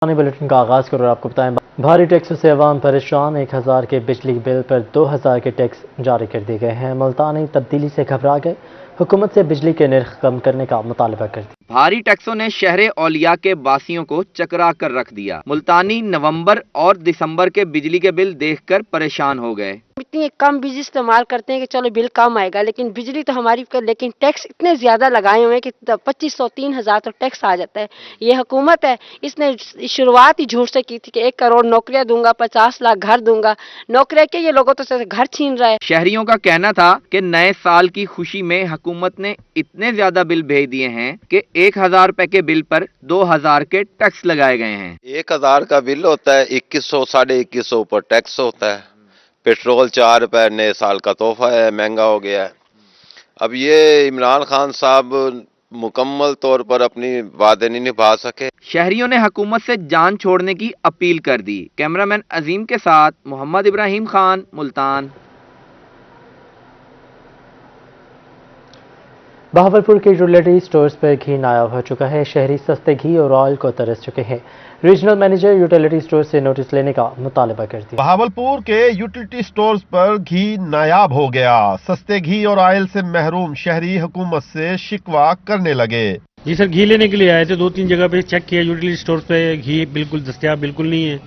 Bulletin का आगाज करो। आपको बताएं, भारी टैक्स से अवाम परेशान। 1000 के बिजली बिल पर 2000 के टैक्स जारी कर दिए गए हैं। मुल्तानी तब्दीली से घबरा गए, हुकूमत से बिजली के नर्ख कम करने का मुतालबा कर दिया। भारी टैक्सों ने शहर औलिया के बासियों को चकरा कर रख दिया। मुल्तानी नवंबर और दिसंबर के बिजली के बिल देखकर परेशान हो गए। इतनी कम बिजली इस्तेमाल करते हैं कि चलो बिल कम आएगा, लेकिन बिजली तो हमारी, लेकिन टैक्स इतने ज्यादा लगाए हुए हैं कि 2500-3000 तो टैक्स आ जाता है। ये हुकूमत है, इसने शुरुआत ही झूठ से की थी कि 1 करोड़ नौकरियां दूंगा, 50 लाख घर दूंगा। नौकरियां के ये लोगों तो से घर छीन रहा है। शहरियों का कहना था कि नए साल की खुशी में हुकूमत ने इतने ज्यादा बिल भेज दिए हैं कि 1000 रुपए के बिल पर 2000 के टैक्स लगाए गए हैं। 1000 का बिल होता है, 2100 2150 पर टैक्स होता है। पेट्रोल 4 रुपए नए साल का तोहफा है, महंगा हो गया है। अब ये इमरान खान साहब मुकम्मल तौर पर अपनी वादे नहीं निभा सके। शहरियों ने हुकूमत से जान छोड़ने की अपील कर दी। कैमरामैन अजीम के साथ मोहम्मद इब्राहिम खान, मुल्तान। बहावलपुर के यूटिलिटी स्टोर्स पर घी नायाब हो चुका है। शहरी सस्ते घी और ऑयल को तरस चुके हैं। रीजनल मैनेजर यूटिलिटी स्टोर से नोटिस लेने का मुतालबा कर दिया। बहावलपुर के यूटिलिटी स्टोर्स पर घी नायाब हो गया। सस्ते घी और ऑयल से महरूम शहरी हुकूमत से शिकवा करने लगे। जी सर, घी लेने के लिए आए थे, 2-3 जगह पे चेक किया, यूटिलिटी स्टोर पे घी बिल्कुल दस्तयाब बिल्कुल नहीं है,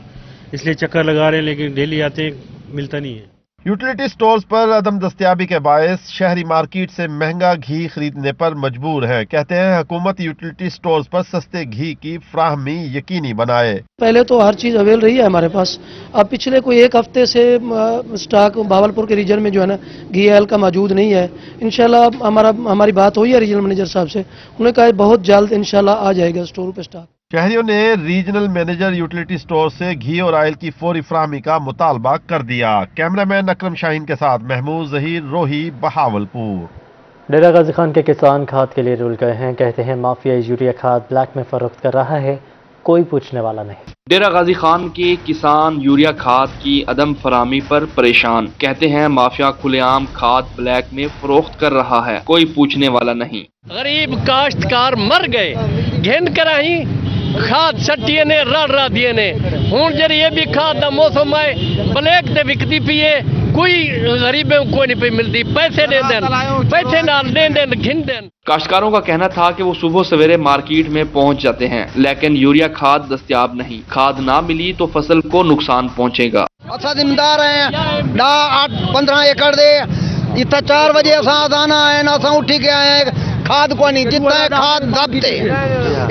इसलिए चक्कर लगा रहे हैं, लेकिन डेली आते हैं, मिलता नहीं है। यूटिलिटी स्टोर्स पर अदम दस्तयाबी के बायस शहरी मार्केट से महंगा घी खरीदने पर मजबूर है। कहते हैं हुकूमत यूटिलिटी स्टोर्स पर सस्ते घी की फ्राहमी यकीनी बनाए। पहले तो हर चीज अवेल रही है हमारे पास, अब पिछले कोई 1 हफ्ते से स्टॉक बहावलपुर के रीजन में जो है ना घी ऑयल का मौजूद नहीं है। इंशाल्लाह हमारी बात हुई है रीजनल मैनेजर साहब से, उन्होंने कहा बहुत जल्द इंशाल्लाह आ जाएगा स्टोर पे स्टॉक। शहरियों ने रीजनल मैनेजर यूटिलिटी स्टोर से घी और ऑयल की फौरी फ्राहमी का मुतालबा कर दिया। कैमरामैन अकरम शाहीन के साथ महमूद जहीर, रोही, बहावलपुर। डेरा गाजी खान के किसान खाद के लिए रुल गए हैं। कहते हैं माफिया यूरिया खाद ब्लैक में फरोख्त कर रहा है, कोई पूछने वाला नहीं। डेरा गाजी खान के किसान यूरिया खाद की अदम फरामी पर परेशान। कहते हैं माफिया खुलेआम खाद ब्लैक में फरोख्त कर रहा है, कोई पूछने वाला नहीं। गरीब काश्तकार मर गए, घेन कराही खाद सट्टिए ने रड़ दिए ने। हूं जरी ये भी खाद दा मौसम है, ब्लैक ते विकती पिए, कोई गरीबों को नहीं पे मिलती। पैसे दे देन, पैसे नाल दे देन, घिन देन। काश्तकारों का कहना था कि वो सुबह सवेरे मार्केट में पहुंच जाते हैं, लेकिन यूरिया खाद दस्तयाब नहीं। खाद ना मिली तो फसल को नुकसान पहुंचेगा। अच्छा जिम्मेदार हैं, 8-15 एकड़ दे इतना 4 बजे असा आना है ना, असा उठी के आए खाद को नहीं जितना है खाद दबते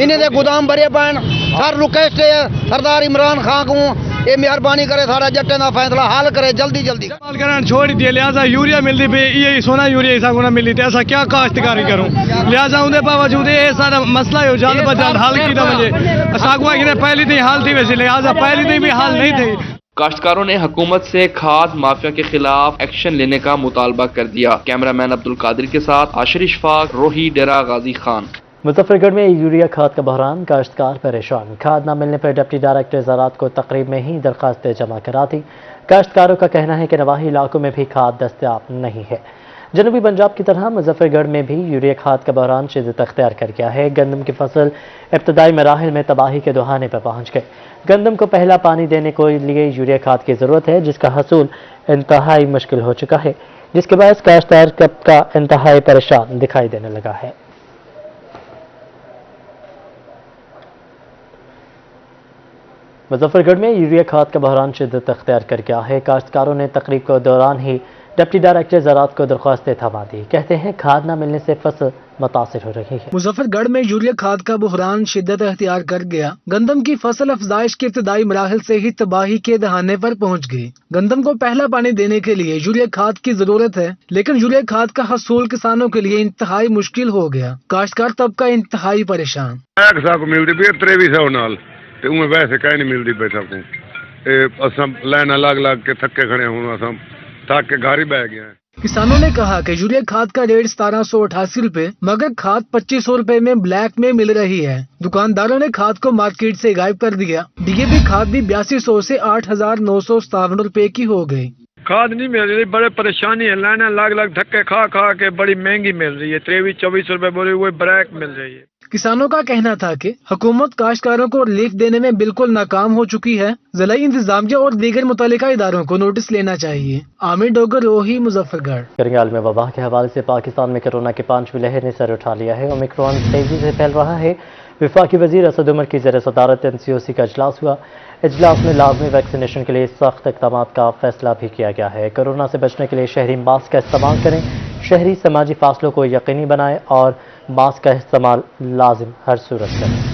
इन्हें दे गोदाम भरे पैन। सर रिक्वेस्ट है सरदार इमरान खान को, ये मेहरबानी करे सारा जट्टे का फैसला हल करे जल्दी जल्दी। छोड़ दिए, लिहाजा यूरिया मिलती पे ये सोना यूरिया ऐसा गुना मिली थी, ऐसा क्या काश्तकारी करूं। लिहाजा उनके बावजूद ये सारा मसला है जल्द ब जल्द हल की वजह सागवा की पहली थी हाल थी, वैसे लिहाजा पहली थी भी हाल नहीं थी। काश्तकारों ने हुकूमत से खाद माफिया के खिलाफ एक्शन लेने का मुतालबा कर दिया। कैमरामैन अब्दुल कादिर के साथ आशिर इशफाक, रोही, डेरा गाजी खान। मुजफ्फरगढ़ में यूरिया खाद का बहरान, काश्तकार परेशान। खाद न मिलने पर डिप्टी डायरेक्टर ज़राअत को तकरीब में ही दरखास्तें जमा करा दी। काश्तकारों का कहना है कि नवाही इलाकों में भी खाद दस्तयाब नहीं है। जनूबी पंजाब की तरह मुजफ्फरगढ़ में भी यूरिया खाद का बहरान शिद्दत अख्तियार कर गया है। गंदम की फसल इब्तदाई मराहिल में तबाही के दुहाने पर पहुंच गए। गंदम को पहला पानी देने के लिए यूरिया खाद की ज़रूरत है, जिसका हसूल इंतहाई मुश्किल हो चुका है, जिसके बायस काश्तकार का इंतहाई परेशान दिखाई देने लगा है। मुजफ्फरगढ़ में यूरिया खाद का बहरान शिद्दत अख्तियार कर गया है। काश्तकारों ने तकरीब के दौरान ही डिप्टी डायरेक्टर ज़राअत को दरख्वास्तें थमा दी। कहते हैं खाद न मिलने से फसल मुतासिर हो रही है। मुजफ्फरगढ़ में यूरिया खाद का बहरान शिद्दत अख्तियार कर गया। गंदम की फसल अफजाइश के इब्तदाई मराहिल से ही तबाही के दहाने पर पहुंच गई। गंदम को पहला पानी देने के लिए यूरिया खाद की जरूरत है, लेकिन यूरिया खाद का हसूल किसानों के लिए इंतहाई मुश्किल हो गया। काश्तकार तबका इंतहाई परेशान। वैसे कहीं नहीं मिलती पैसा को असम लाइन अलग अलग के थके खड़े हूँ, असम थक के घर ही बह गया है। किसानों ने कहा कि यूरिया खाद का रेट 1788 रुपए, मगर खाद 2500 रुपए में ब्लैक में मिल रही है। दुकानदारों ने खाद को मार्केट से गायब कर दिया। डीएपी खाद भी 8200 से 8957 रुपए की हो गई। खाद नहीं मिल रही, बड़े परेशानी है। लाइन अलग अलग धक्के खा खा के बड़ी महंगी मिल रही है। 23-24 रुपए बोली हुई ब्लैक मिल रही है। किसानों का कहना था कि हुकूमत काश्तकारों को रिलीफ देने में बिल्कुल नाकाम हो चुकी है। ज़िलाई इंतजामिया और दीगर मुतल्लिका इदारों को नोटिस लेना चाहिए। आमिर डोगर, रोही, मुजफ्फरगढ़। करगिल में वबा के हवाले से पाकिस्तान में कोरोना की 5वीं लहर ने सर उठा लिया है। ओमिक्रॉन तेजी से फैल रहा है। वफाकी वजीर असद उमर की ज़ेर सदारत NCOC का इजलास हुआ। इजलास में लाजमी वैक्सीनेशन के लिए सख्त इक़दाम का फैसला भी किया गया है। कोरोना से बचने के लिए शहरी मास्क का इस्तेमाल करें, शहरी समाजी फासलों को यकीनी बनाएं और मास्क का इस्तेमाल लाजिम हर सूरत करें।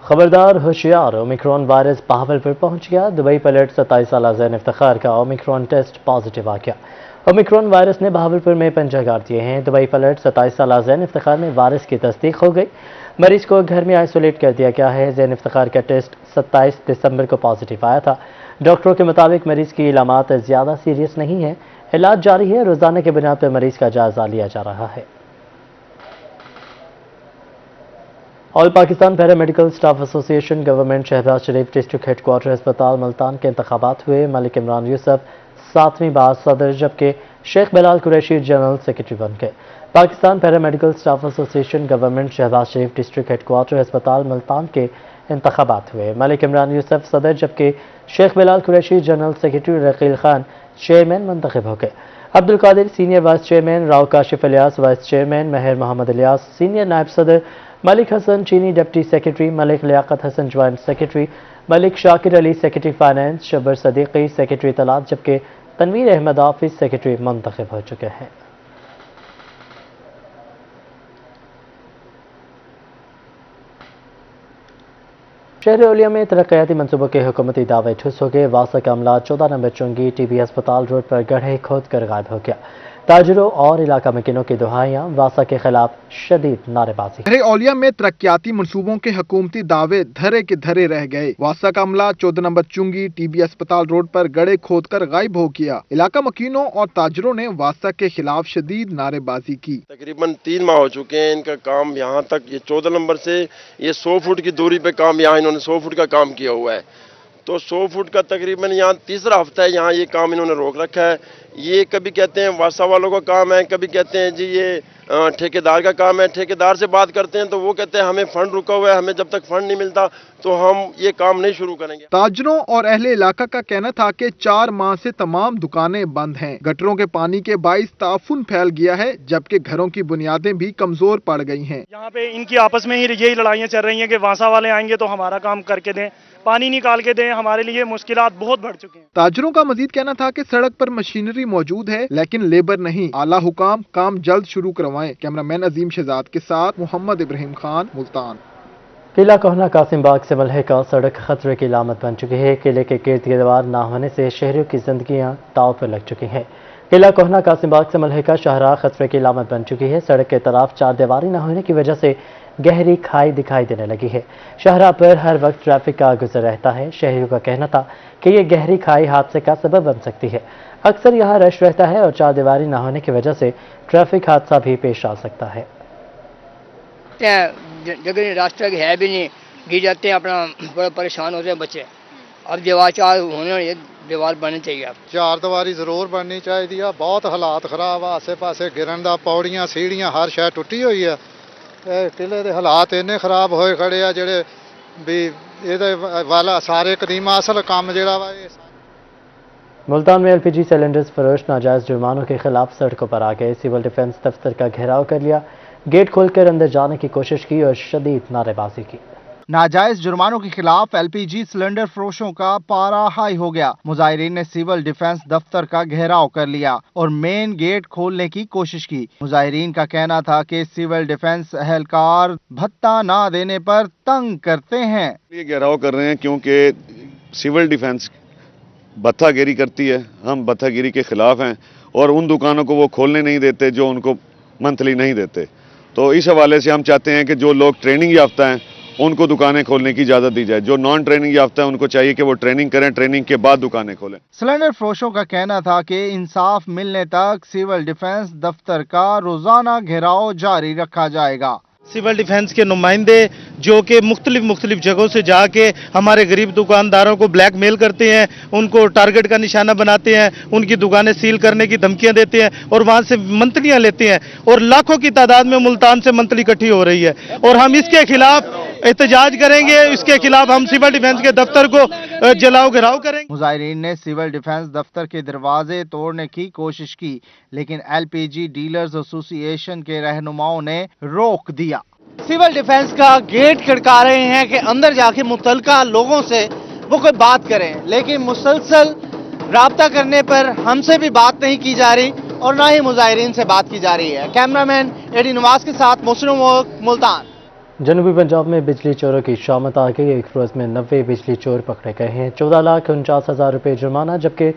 खबरदार होशियार, ओमिक्रॉन वायरस बहावलपुर पहुंच गया। दुबई पलट 27 साल ज़ैन इफ्तिखार का ओमिक्रॉन टेस्ट पॉजिटिव आ गया। ओमिक्रॉन वायरस ने बहावलपुर में पंजा गाड़ दिए हैं। दुबई पलट 27 साल ज़ैन इफ्तिखार में वायरस की तस्दीक हो गई। मरीज को घर में आइसोलेट कर दिया गया है। ज़ैन इफ्तिखार का टेस्ट 27 दिसंबर को पॉजिटिव आया था। डॉक्टरों के मुताबिक मरीज की इलामात ज़्यादा सीरियस नहीं है। इलाज जारी है। रोजाना की बुनियाद पर मरीज का जायजा लिया जा रहा है। All Pakistan paramedical staff association government Shahbaz Sharif district headquarter अस्पताल मुल्तान के इंतखाबात हुए। मलिक इमरान यूसुफ 7वीं बार सदर जबकि शेख बिलाल कुरैशी जनरल सेक्रेटरी बन गए। Pakistan paramedical staff association government Shahbaz Sharif district headquarter अस्पताल मुल्तान के इंतखाबात हुए। मलिक इमरान यूसुफ सदर जबकि Sheikh Bilal Qureshi general secretary, Raqeel Khan chairman मुंतखब हो गए। Abdul Qadir senior vice chairman, Rao Kashif Ilyas vice chairman, Mehar Mohammad Ilyas senior नायब सदर, Malik Hasan Chini deputy secretary, Malik Liaquat Hasan joint secretary, Malik Shakir Ali secretary finance, Shabbar Siddiqui secretary तलात जबकि तनवीर अहमद ऑफिस सेक्रेटरी मुंतखब हो चुके हैं। शहर ओलिया में तरक्याती मनसूबों के हुकूमती दावे ठुस हो गए। वासा का अमला 14 नंबर चुंगी TB अस्पताल रोड पर गड्ढे खोद कर गायब हो गया। ताजरों और इलाका मकीनों की दुहाइयां, वासा के खिलाफ शदीद नारेबाजी। शहर ओलिया में तरक्याती मनसूबों के हुकूमती दावे धरे के धरे रह गए। वासा का अमला 14 नंबर चुंगी TB अस्पताल रोड पर गड्ढे खोद कर गायब हो गया। इलाका मकीनों और ताजरों ने वासा के खिलाफ शदीद नारेबाजी की। तकरीबन 3 माह हो चुके हैं इनका काम यहाँ तक, ये 14 नंबर से ये 100 फुट की दूरी पे काम, यहाँ इन्होंने 100 फुट का काम किया हुआ है। तो 100 फुट का तकरीबन यहाँ तीसरा हफ्ता है, यहाँ ये काम इन्होंने रोक रखा है। ये कभी कहते हैं वासा वालों का काम है, कभी कहते हैं जी ये ठेकेदार का काम है। ठेकेदार से बात करते हैं तो वो कहते हैं हमें फंड रुका हुआ है, हमें जब तक फंड नहीं मिलता तो हम ये काम नहीं शुरू करेंगे। ताजरों और अहले इलाका का कहना था कि 4 माह से तमाम दुकानें बंद हैं। गटरों के पानी के बाइस ताफुन फैल गया है जबकि घरों की बुनियादें भी कमजोर पड़ गई हैं। यहाँ पे इनकी आपस में ही यही लड़ाइयाँ चल रही हैं कि वासा वाले आएंगे तो हमारा काम करके दें, पानी निकाल के दें। हमारे लिए मुश्किलात बहुत बढ़ चुके हैं। ताजरों का मजीद कहना था कि सड़क पर मशीनरी मौजूद है लेकिन लेबर नहीं। आला हुकाम काम जल्द शुरू करवाएं। कैमरामैन अजीम शहजाद के साथ मोहम्मद इब्राहिम खान, मुल्तान। किला कोहना कासिम बाग से मलहका सड़क खतरे की लामत बन चुकी है। किले के गिर्द गिरदार न होने से शहरियों की जिंदगियां दाव पर लग चुकी हैं। किला कोहना कासिम बाग से मलहका शाहराह खतरे की लामत बन चुकी है। सड़क के तरफ 4 दीवारी न होने की वजह से गहरी खाई दिखाई देने लगी है। शाहराह पर हर वक्त ट्रैफिक का गुजर रहता है। शहरियों का कहना था कि ये गहरी खाई हादसे का सबब बन सकती है। अक्सर यहाँ रश रहता है और 4 दीवारी न होने की वजह से ट्रैफिक हादसा भी पेश आ सकता है। जगह रास्ता है भी नहीं, गिर जाते हैं, अपना बड़ा परेशान होते हैं बच्चे। अब दीवार 4 होने, दीवार बननी चाहिए। 4 दीवारी जरूर बननी चाहिए। बहुत हालात खराब, आसे पासे गिरन दा, पौड़ियां सीढ़ियां हर शय टुटी हुई है। किले के हालात इन्ने खराब होए खड़े आ जेड़े भी ਇਹਦੇ वाला सारे कदीमा असल काम जेड़ा वा। मुल्तान में LPG सिलेंडर्स फरोश नाजायज जुर्मानों के खिलाफ सड़कों पर आ गए। सिविल डिफेंस दफ्तर का घेराव कर लिया, गेट खोलकर अंदर जाने की कोशिश की और शदीद नारेबाजी की। नाजायज जुर्मानों के खिलाफ LPG सिलेंडर फरोशों का पारा हाई हो गया। मुजाहिरीन ने सिविल डिफेंस दफ्तर का घेराव कर लिया और मेन गेट खोलने की कोशिश की। मुजाहिरीन का कहना था कि सिविल डिफेंस एहलकार भत्ता ना देने पर तंग करते हैं। ये घेराव कर रहे हैं क्योंकि सिविल डिफेंस भत्तागिरी करती है। हम भत्तागिरी के खिलाफ हैं और उन दुकानों को वो खोलने नहीं देते जो उनको मंथली नहीं देते। तो इस हवाले से हम चाहते हैं कि जो लोग ट्रेनिंग याफ्ता हैं उनको दुकानें खोलने की इजाजत दी जाए। जो नॉन ट्रेनिंग याफ्ता है उनको चाहिए कि वो ट्रेनिंग करें, ट्रेनिंग के बाद दुकानें खोलें। सिलेंडर फरोशों का कहना था कि इंसाफ मिलने तक सिविल डिफेंस दफ्तर का रोजाना घेराव जारी रखा जाएगा। सिविल डिफेंस के नुमाइंदे जो कि मुख्तलिफ जगहों से जाके हमारे गरीब दुकानदारों को ब्लैकमेल करते हैं, उनको टारगेट का निशाना बनाते हैं, उनकी दुकानें सील करने की धमकियां देते हैं और वहां से मंथलियां लेते हैं और लाखों की तादाद में मुल्तान से मंथली इकट्ठी हो रही है और हम इसके खिलाफ एहतजाज करेंगे। इसके खिलाफ हम सिविल डिफेंस के दफ्तर को जलाओ घेराव करेंगे। मुजाहिरीन ने सिविल डिफेंस दफ्तर के दरवाजे तोड़ने की कोशिश की, लेकिन LPG डीलर्स एसोसिएशन के रहनुमाओं ने रोक दिया। सिविल डिफेंस का गेट खड़का रहे हैं कि अंदर जाके मुतलका लोगों से वो कोई बात करें, लेकिन मुसलसल राब्ता करने पर हमसे भी बात नहीं की जा रही और ना ही मुजाहिरीन से बात की जा रही है। कैमरामैन एडी नवाज के साथ मुस्लिम मुल्तान। जनूबी पंजाब में बिजली चोरों की शामत आ गई। एक रोज में 90 बिजली चोर पकड़े गए हैं। 14,49,000 रुपये जुर्माना, जबकि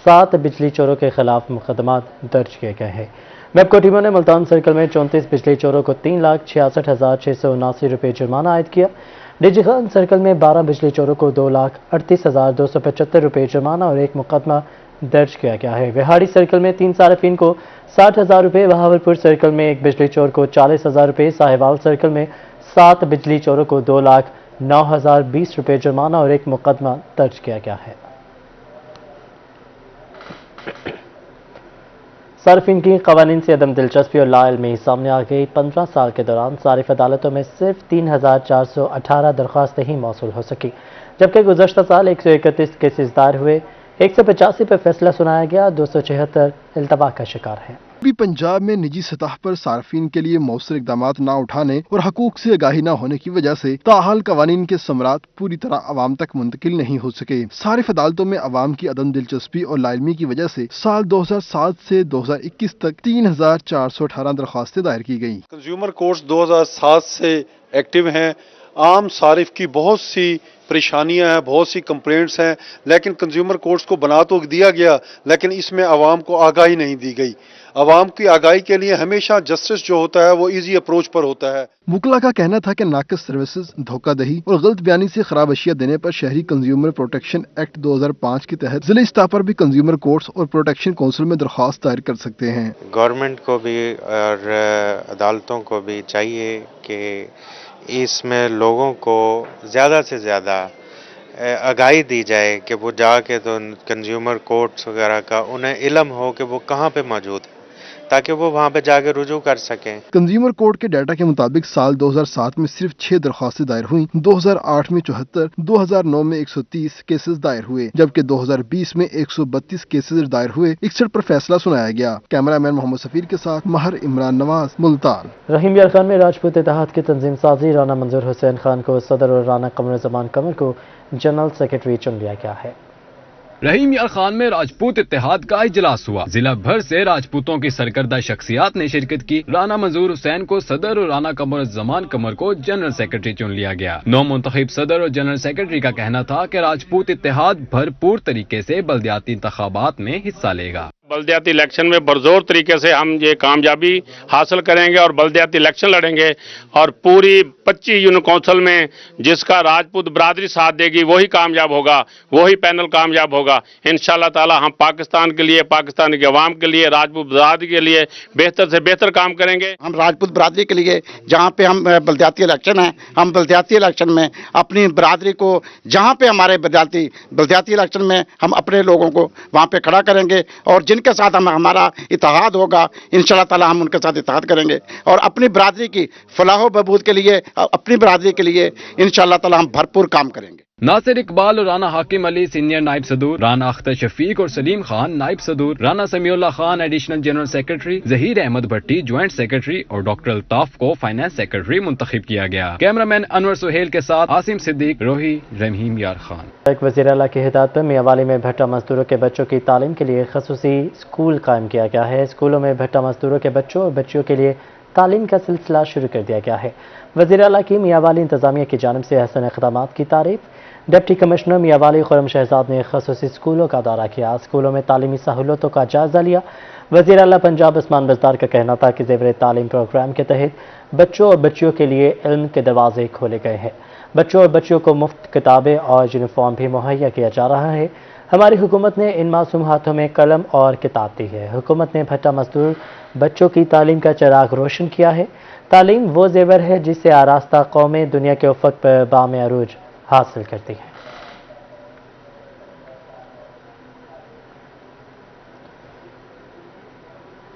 7 बिजली चोरों के खिलाफ मुकदमा दर्ज किए गए हैं। मेपको टीमों ने मुल्तान सर्कल में 34 बिजली चोरों को 3,66,679 रुपये जुर्माना आयद किया। डीजी खान सर्कल में 12 बिजली चोरों को 2,38,275 रुपये जुर्माना और एक मुकदमा दर्ज किया गया है। विहाड़ी सर्कल में 3 सार्फिन को 60,000 रुपये, बहावलपुर सर्कल में 1 बिजली चोर को 40,000 रुपये, साहिवाल सर्कल में 7 बिजली चोरों को 2,09,020 रुपये जुर्माना और एक मुकदमा दर्ज किया गया है। सार्फिन की कवानीन से अदम दिलचस्पी और लाइलमी सामने आ गई। 15 साल के दौरान सारिफ अदालतों में सिर्फ 3,418 दरख्वास्तें ही मौसूल हो सकी, जबकि गुज़श्ता साल 131 केसेस दायर हुए, 185 पर फैसला सुनाया गया, 276 इल्तवा का शिकार है। भी पंजाब में निजी सतह पर सार्फिन के लिए मौसर इकदाम न उठाने और हकूक से आगाही न होने की वजह से ताहाल कवानीन के समरात पूरी तरह आवाम तक मुंतकिल नहीं हो सके। सारिफ अदालतों में आवाम की अदम दिलचस्पी और लाइलमी की वजह से साल 2007 से 2021 तक 3,418 दरख्वास्तें दायर की गयी। कंज्यूमर कोर्ट्स 2007 से एक्टिव हैं। आम सारिफ की बहुत सी परेशानियां हैं, बहुत सी कंप्लेंट्स हैं, लेकिन कंज्यूमर कोर्ट्स को बना तो दिया गया, लेकिन इसमें आवाम को आगाही नहीं दी गई। आवाम की आगाही के लिए हमेशा जस्टिस जो होता है वो इजी अप्रोच पर होता है। वकला का कहना था कि नाकस सर्विसेज, धोखाधड़ी और गलत बयानी से खराब अशिया देने पर शहरी कंज्यूमर प्रोटेक्शन एक्ट 2005 के तहत जिले स्तर पर भी कंज्यूमर कोर्ट्स और प्रोटेक्शन काउंसिल में दरख्वास्त दायर कर सकते हैं। गवर्नमेंट को भी और अदालतों को भी चाहिए कि इसमें लोगों को ज़्यादा से ज़्यादा आगाही दी जाए कि वो जाके तो कंज्यूमर कोर्ट्स वगैरह का उन्हें इल्म हो कि वो कहाँ पे मौजूद है, ताकि वो वहाँ पे जाके रुजू कर सकें। कंज्यूमर कोर्ट के डाटा के मुताबिक साल 2007 में सिर्फ 6 दरख्वास्तें दायर हुई, 2008 में 74, 2009 में 130 केसेस दायर हुए, जबकि 2020 में 132 केसेस दायर हुए, 61 पर फैसला सुनाया गया। कैमरामैन मोहम्मद सफीर के साथ महर इमरान नवाज, मुल्तान। रहीम यार खान में राजपूत इत्तेहाद की तंजीम साजी, राना मंजूर हुसैन खान को सदर और राना कमर जमान कमर को जनरल सेक्रेटरी चुन लिया गया है। रहीम यार खान में राजपूत इत्तेहाद का इजलास हुआ। जिला भर से राजपूतों की सरकर्दा शख्सियात ने शिरकत की। राना मंजूर हुसैन को सदर और राना कमर जमान कमर को जनरल सेक्रेटरी चुन लिया गया। नौ मुंतखब सदर और जनरल सेक्रेटरी का कहना था कि राजपूत इत्तेहाद भरपूर तरीके से बल्दियाती इंतखाबात में हिस्सा लेगा। बल्दियाती इलेक्शन में बरजोर तरीके से हम ये कामयाबी हासिल करेंगे और बल्दियाती इलेक्शन लड़ेंगे और पूरी 25 यूनिट काउंसिल में जिसका राजपूत बरादरी साथ देगी वही कामयाब होगा, वही पैनल कामयाब होगा। इंशाअल्लाह ताला हम पाकिस्तान के लिए, पाकिस्तान के अवाम के लिए, राजपूत बरादरी के लिए बेहतर से बेहतर काम करेंगे। हम राजपूत बरादरी के लिए जहाँ पे हम बल्दियाती इलेक्शन है, हम बल्दियाती इलेक्शन में अपनी बरादरी को, जहाँ पे हमारे बल्दियाती इलेक्शन में हम अपने लोगों को वहाँ पे खड़ा करेंगे और जिनके साथ हमारा इत्तेहाद होगा इंशाअल्लाह ताला हम उनके साथ इत्तेहाद करेंगे और अपनी बरादरी की फलाह बहबूद के लिए, अपनी बरादरी के लिए इंशाअल्लाह ताला हम भरपूर काम करेंगे। नासिर इकबाल और राना हाकिम अली सीनियर नायब सदूर, राना अख्तर शफीक और सलीम खान नायब सदूर, Rana Samiullah Khan additional general secretary, Zaheer Ahmed Bhatti joint secretary और डॉक्टर अल्ताफ को फाइनेंस सेक्रेटरी मुंतखब किया गया। कैमरामैन अनवर सुहेल के साथ आसिम सिद्दीक, रोही, रहीम यार खान। एक वज़ीर आला की हिदायत पर मियांवाली में भट्टा मजदूरों के बच्चों की तालीम के लिए खसूसी स्कूल कायम किया गया है। स्कूलों में भट्टा मजदूरों के बच्चों और बच्चियों के लिए तालीम का सिलसिला शुरू कर दिया गया है। वज़ीर आला की मियांवाली इंतजामिया की जानिब से हसन इक़दामात की तारीफ। डिप्टी कमिश्नर मियांवाली खुरम शहजाद ने खसूसी स्कूलों का दौरा किया, स्कूलों में तालीमी सहूलतों का जायजा लिया। वज़ीर आला पंजाब उस्मान बज़दार का कहना था कि ज़ेवर तालीम प्रोग्राम के तहत बच्चों और बच्चियों के लिए इल्म के दरवाजे खोले गए हैं। बच्चों और बच्चियों को मुफ्त किताबें और यूनिफॉर्म भी मुहैया किया जा रहा है। ہماری حکومت نے ان معصوم ہاتھوں میں قلم اور کتاب دی ہے۔ حکومت نے بھٹا مزدور بچوں کی تعلیم کا چراغ روشن کیا ہے۔ تعلیم وہ زیور ہے جس سے آراستہ قومیں دنیا کے افق پر بام عروج حاصل کرتی ہیں۔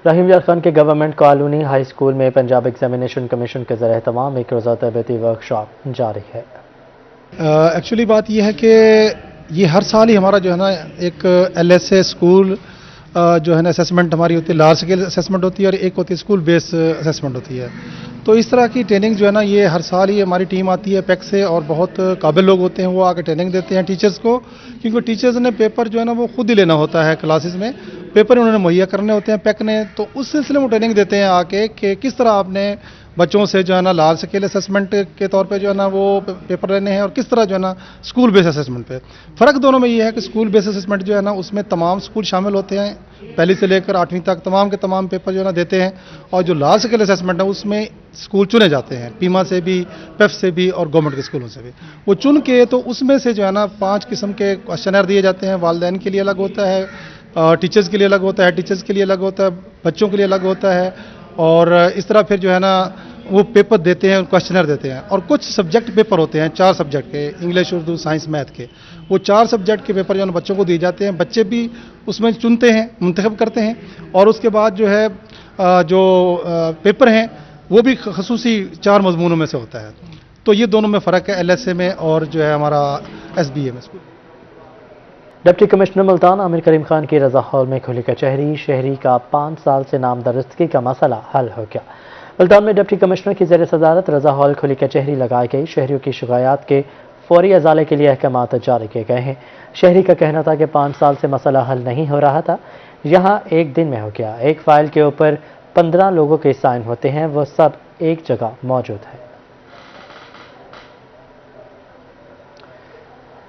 رحیم یار خان کے گورنمنٹ کالونی ہائی اسکول میں پنجاب ایگزامینیشن کمیشن کے زیر اہتمام ایک روزہ تربیتی ورکشاپ جاری ہے۔ ایکچولی بات یہ ہے کہ یہ ہر سال ہی ہمارا جو ہے نا ایک ایل ایس اے اسکول جو ہے نا اسیسمنٹ ہماری ہوتی ہے، لارج اسکیل اسیسمنٹ ہوتی ہے اور ایک ہوتی ہے اسکول بیس اسیسمنٹ ہوتی ہے۔ تو اس طرح کی ٹریننگ جو ہے نا یہ ہر سال ہی ہماری ٹیم آتی ہے پیک سے، اور بہت قابل لوگ ہوتے ہیں وہ آ کے ٹریننگ دیتے ہیں ٹیچرز کو، کیونکہ ٹیچرز نے پیپر جو ہے نا وہ خود ہی لینا ہوتا ہے کلاسز میں، پیپر انہوں نے مہیا کرنے ہوتے ہیں پیک نے، تو اس سلسلے میں ٹریننگ دیتے ہیں آ کے کہ کس طرح آپ نے بچوں سے جو ہے نا لارج اسکیل اسیسمنٹ کے طور پہ جو ہے نا وہ پیپر لینے ہیں، اور کس طرح جو ہے نا اسکول بیس اسیسمنٹ پہ۔ فرق دونوں میں یہ ہے کہ اسکول بیس اسیسمنٹ جو ہے نا اس میں تمام اسکول شامل ہوتے ہیں، پہلی سے لے کر 8ویں تک تمام کے تمام پیپر جو ہے نا دیتے ہیں، اور جو لارج اسکیل اسیسمنٹ ہے اس میں اسکول چنے جاتے ہیں، پیما سے بھی، پیف سے بھی اور گورنمنٹ کے اسکولوں سے بھی، وہ چن کے تو اس میں سے جو ہے نا 5 قسم کے کوشچنر دیے جاتے ہیں۔ والدین کے لیے الگ ہوتا ہے، ٹیچرز کے لیے الگ ہوتا ہے، ٹیچرز کے لیے الگ ہوتا ہے، بچوں کے لیے الگ ہوتا ہے، اور اس طرح پھر جو ہے نا وہ پیپر دیتے ہیں، کوشچنر دیتے ہیں، اور کچھ سبجیکٹ پیپر ہوتے ہیں 4 سبجیکٹ کے، انگلش، اردو، سائنس، میتھ کے، وہ 4 سبجیکٹ کے پیپر جو ہے نا بچوں کو دیے جاتے ہیں، بچے بھی اس میں چنتے ہیں، منتخب کرتے ہیں، اور اس کے بعد جو ہے جو پیپر ہیں وہ بھی خصوصی 4 مضمونوں میں سے ہوتا ہے۔ تو یہ دونوں میں فرق ہے ایل ایس اے میں اور جو ہے ہمارا ایس بی اے میں۔ ڈپٹی کمشنر ملتان عامر کریم خان کی رضا ہال میں کھلی کچہری، شہری کا 5 سال سے نامزدگی کا مسئلہ حل ہو گیا۔ ملتان میں ڈپٹی کمشنر کی زیر صدارت رضا ہال کھلی کچہری لگائی گئی۔ شہریوں کی شکایات کے فوری ازالے کے لیے احکامات جاری کیے گئے ہیں۔ شہری کا کہنا تھا کہ 5 سال سے مسئلہ حل نہیں ہو رہا تھا، یہاں 1 دن میں ہو گیا۔ ایک فائل کے اوپر 15 لوگوں کے سائن ہوتے ہیں، وہ سب ایک جگہ موجود ہیں۔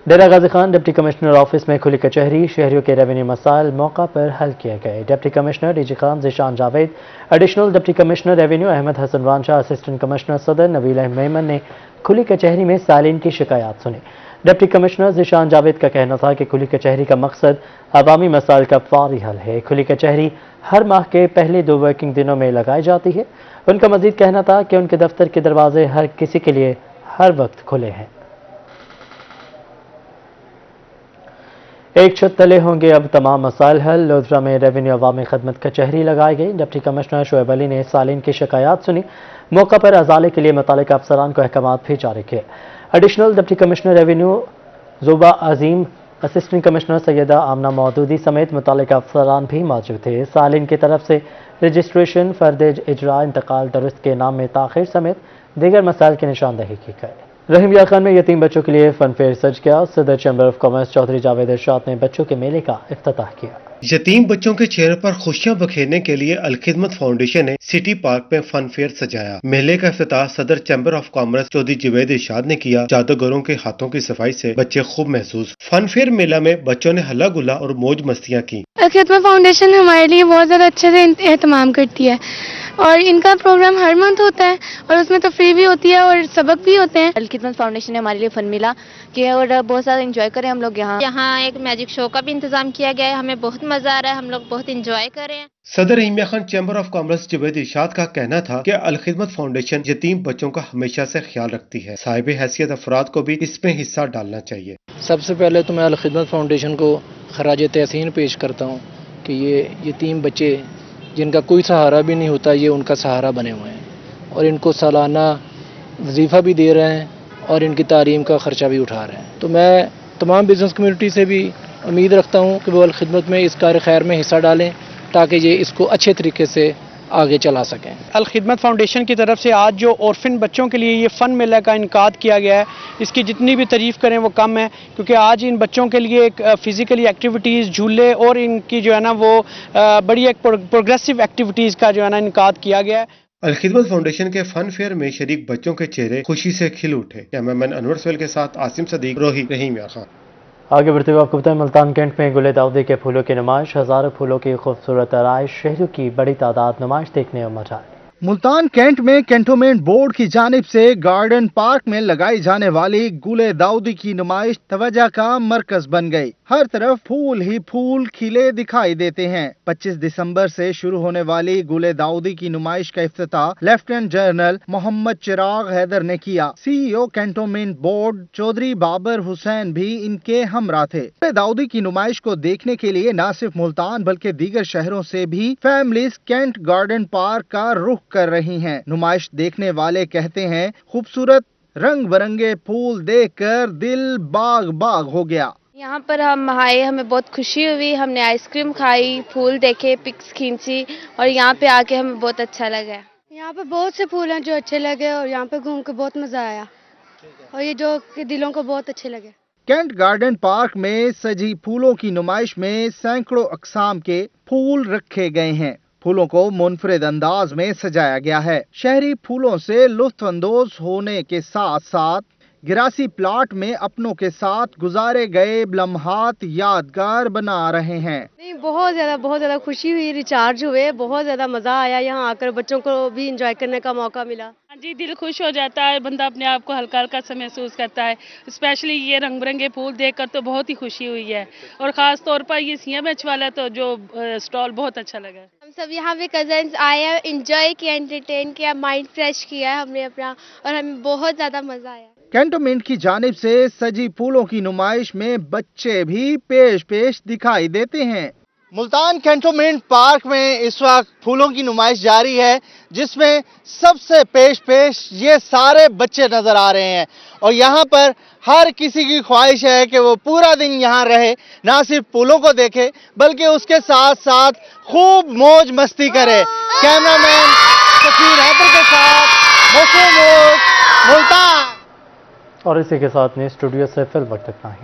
Dera Ghazi Khan deputy commissioner office میں کھلی کچہری، شہریوں کے ریونیو مسائل موقع پر حل کیے گئے۔ Deputy commissioner D G Khan Zeeshan Javed, additional deputy commissioner revenue Ahmed Hasan Ranjha, assistant commissioner Saddar Naveel Memon نے کھلی کچہری میں سائلین کی شکایات سنی۔ ڈپٹی کمشنر ذیشان جاوید کا کہنا تھا کہ کھلی کچہری کا مقصد عوامی مسائل کا فوری حل ہے۔ کھلی کچہری ہر ماہ کے پہلے 2 ورکنگ دنوں میں لگائی جاتی ہے۔ ان کا مزید کہنا تھا کہ ان کے دفتر کے دروازے ہر کسی کے لیے ہر وقت کھلے ہیں۔ ایک چھت تلے ہوں گے اب تمام مسائل حل۔ لودھرا میں ریونیو عوامی خدمت کچہری لگائی گئی۔ ڈپٹی کمشنر شعیب علی نے سالین کی شکایات سنی، موقع پر ازالے کے لیے متعلقہ افسران کو احکامات بھی جاری کیے۔ ایڈیشنل ڈپٹی کمشنر ریونیو زوبا عظیم، اسسٹنٹ کمشنر سیدہ آمنہ مودودی سمیت متعلقہ افسران بھی موجود تھے۔ سالین کی طرف سے رجسٹریشن، فرد اجرا، انتقال درست کے نام میں تاخیر سمیت دیگر مسائل کی نشاندہی کی گئی۔ رحیم یار خان میں یتیم بچوں کے لیے فن فیئر سج گیا۔ صدر chamber of commerce Chaudhry Javed Irshad نے بچوں کے میلے کا افتتاح کیا۔ یتیم بچوں کے چہرے پر خوشیاں بکھیرنے کے لیے الخدمت فاؤنڈیشن نے سٹی پارک میں فن فیئر سجایا۔ میلے کا افتتاح صدر chamber of commerce Chaudhry Javed Irshad نے کیا۔ جادوگروں کے ہاتھوں کی صفائی سے بچے خوب محسوس۔ فن فیئر میلہ میں بچوں نے ہلا گلا اور موج مستیاں کی۔ الخدمت فاؤنڈیشن ہمارے لیے بہت زیادہ اچھے سے اہتمام کرتی ہے، اور ان کا پروگرام ہر منتھ ہوتا ہے، اور اس میں تفریح بھی ہوتی ہے اور سبق بھی ہوتے ہیں۔ الخدمت فاؤنڈیشن نے ہمارے لیے فن ملا کہ اور بہت زیادہ انجوائے کریں ہم لوگ۔ یہاں ایک میجک شو کا بھی انتظام کیا گیا ہے، ہمیں بہت مزہ آ رہا ہے، ہم لوگ بہت انجوائے کر رہے ہیں۔ صدر Rahim Yar Khan chamber of commerce Javed Irshad کا کہنا تھا کہ الخدمت فاؤنڈیشن یتیم بچوں کا ہمیشہ سے خیال رکھتی ہے، صاحب حیثیت افراد کو بھی اس میں حصہ ڈالنا چاہیے۔ سب سے پہلے تو میں الخدمت فاؤنڈیشن کو خراج تحسین پیش کرتا ہوں کہ یہ یتیم بچے جن کا کوئی سہارا بھی نہیں ہوتا، یہ ان کا سہارا بنے ہوئے ہیں، اور ان کو سالانہ وظیفہ بھی دے رہے ہیں اور ان کی تعلیم کا خرچہ بھی اٹھا رہے ہیں۔ تو میں تمام بزنس کمیونٹی سے بھی امید رکھتا ہوں کہ وہ الخدمت میں اس کار خیر میں حصہ ڈالیں تاکہ یہ اس کو اچھے طریقے سے آگے چلا سکیں۔ الخدمت فاؤنڈیشن کی طرف سے آج جو اورفن بچوں کے لیے یہ فن میلہ کا انعقاد کیا گیا ہے، اس کی جتنی بھی تعریف کریں وہ کم ہے، کیونکہ آج ان بچوں کے لیے ایک فزیکلی ایکٹیویٹیز، جھولے اور ان کی جو ہے نا وہ بڑی ایک پروگریسو ایکٹیویٹیز کا جو ہے نا انعقاد کیا گیا ہے۔ الخدمت فاؤنڈیشن کے فن فیئر میں شریک بچوں کے چہرے خوشی سے کھل اٹھے۔ کیمرامین انور سہیل کے ساتھ عاصم صدیق، روہی، رحیم یار خان۔ آگے بڑھتے ہوئے آپ کو بتائیں، ملتان کینٹ میں گل داودی کے پھولوں کی نمائش، ہزاروں پھولوں کی خوبصورت آرائش، شہریوں کی بڑی تعداد نمائش دیکھنے امر آئی۔ मुल्तान कैंट में कैंटोनमेंट बोर्ड की जानिब से गार्डन पार्क में लगाई जाने वाली गुले दाऊदी की नुमाइश तवज्जो का मरकज बन गई। हर तरफ फूल ही फूल खिले दिखाई देते हैं। 25 दिसंबर से शुरू होने वाली गुले दाऊदी की नुमाइश का इफ्तिताह लेफ्टिनेंट जनरल मोहम्मद चिराग हैदर ने किया। CEO cantonment board Chaudhry Babar Hussain भी इनके हमरा थे। गुले दाऊदी की नुमाइश को देखने के लिए न सिर्फ मुल्तान बल्कि दीगर शहरों से भी फैमिलीज कैंट गार्डन पार्क का रुख कर रही हैं। नुमाइश देखने वाले कहते हैं खूबसूरत रंग बिरंगे फूल देखकर दिल बाग बाग हो गया। यहाँ पर हम आए, हमें बहुत खुशी हुई, हमने आइसक्रीम खाई, फूल देखे, पिक्स खींची और यहाँ पे आके हमें बहुत अच्छा लगा। यहाँ पे बहुत से फूल हैं जो अच्छे लगे और यहाँ पे घूम के बहुत मजा आया और ये जो कि दिलों को बहुत अच्छे लगे। कैंट गार्डन पार्क में सजी फूलों की नुमाइश में सैकड़ों अक़साम के फूल रखे गए हैं। फूलों को मुनफरिद अंदाज में सजाया गया है। शहरी फूलों से लुत्फानंदोज होने के साथ साथ गिरासी प्लाट में अपनों के साथ गुजारे गए लम्हात यादगार बना रहे हैं। नहीं, बहुत ज्यादा खुशी हुई, रिचार्ज हुए, बहुत ज्यादा मजा आया। यहाँ आकर बच्चों को भी एंजॉय करने का मौका मिला। हाँ जी, दिल खुश हो जाता है, बंदा अपने आप को हल्का हल्का सा महसूस करता है। स्पेशली ये रंग बिरंगे फूल देखकर तो बहुत ही खुशी हुई है और खास तौर पर ये सिया मैच वाला तो जो स्टॉल बहुत अच्छा लगा। हम सब यहाँ पे कजन्स आए हैं, एंजॉय किया, एंटरटेन किया, माइंड फ्रेश किया है हमने अपना और हमें बहुत ज्यादा मजा आया। कैंटोनमेंट की जानिब से सजी फूलों की नुमाइश में बच्चे भी पेश दिखाई देते हैं। मुल्तान कैंटोनमेंट पार्क में इस वक्त फूलों की नुमाइश जारी है, जिसमें सबसे पेश ये सारे बच्चे नजर आ रहे हैं और यहाँ पर हर किसी की ख्वाहिश है कि वो पूरा दिन यहाँ रहे, ना सिर्फ फूलों को देखे बल्कि उसके साथ साथ खूब मौज मस्ती करे। कैमरामैन सफीर हैदर के साथ मुल्तान। और इसी के साथ में स्टूडियो से फिल्म वक्त इतना ही।